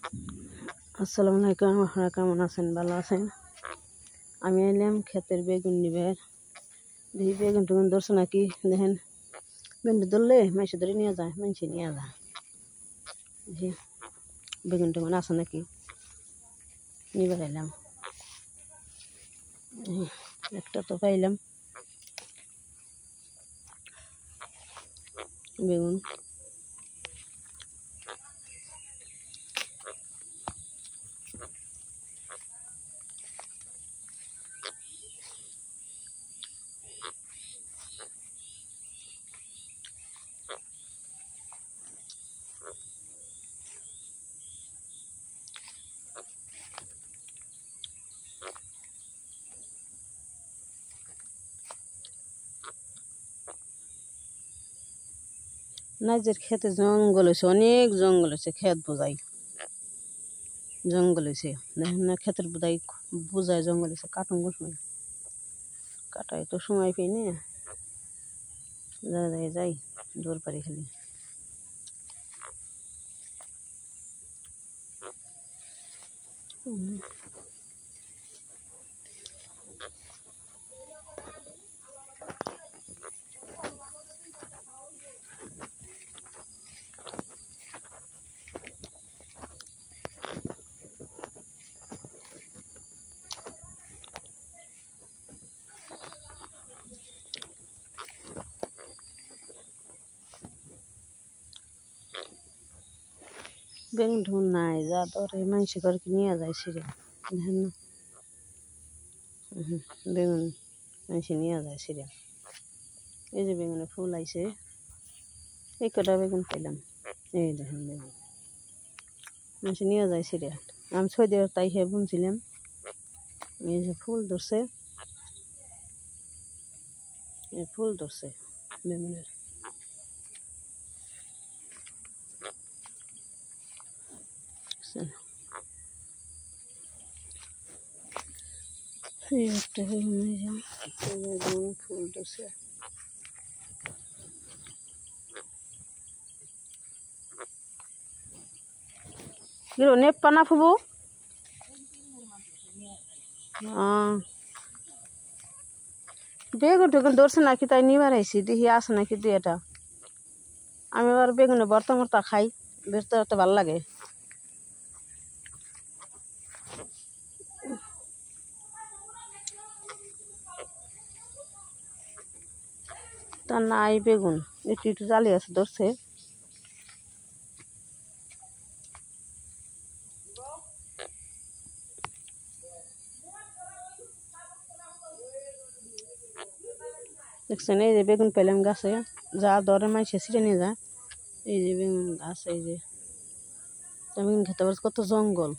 আসসালামু আলাইকুম, আপনারা কেমন আছেন? ভালো আছেন? আমি এলাম ক্ষেতের বেগুন নিবার। দেখি বেগুন টেগুন ধরছে নাকি। দেখেন বেগুন ধরলে মাইসে ধরে নিয়ে যায়, মাইসে নিয়ে যায়। দেখি বেগুন টেগুন আছে নাকি নিবার এলাম। একটা তো পাইলাম বেগুন। নাইজের খেতে জঙ্গল হয়েছে, অনেক জঙ্গল হয়েছে, ক্ষেত বোঝাই জঙ্গল হয়েছে। দেখেন না ক্ষেতের বোঝাই জঙ্গল হয়েছে। কাটুন সময় কাটাই তো সময় পেয়ে নি, যাই দৌড় পারি খালি। বেগুন ঠুন নাই, যা ধরে মানুষে করে নিয়ে যায় সিরে। দেখেন না বেগুন মানুষে নিয়ে যায় সিরে। এই যে বেগুনে ফুল আইছে, এই কটা বেগুন পাইলাম। এই দেখেন বেগুন মানুষে নিয়ে যায় সিরে। আমি 6 দিনের তাই হে বুনছিলাম। এই যে ফুল ধরছে, এই ফুল ধরছে বেগুনের। এই একটা বেগুন, এই যে ফুল ধরছে। গিরো নেপ পানা ফুবু। বেগুন টেগুন ধরছে নাকি তাই নিবার আইসি, দেখি আছে নাকি দুই এটা। আমি আবার বেগুনে ভর্তা মর্তা খাই, বেশ তো ভালো লাগে। তা নাই বেগুন, একটু একটু জালি আছে ধরছে। দেখছেন এই যে বেগুন পেলাম গাছে, যা ধরে মাইসে ছিঁড়ে নিয়ে যায়। এই যে বেগুন গাছ, এই যে বেগুন খেতে পারছে, কত জঙ্গল।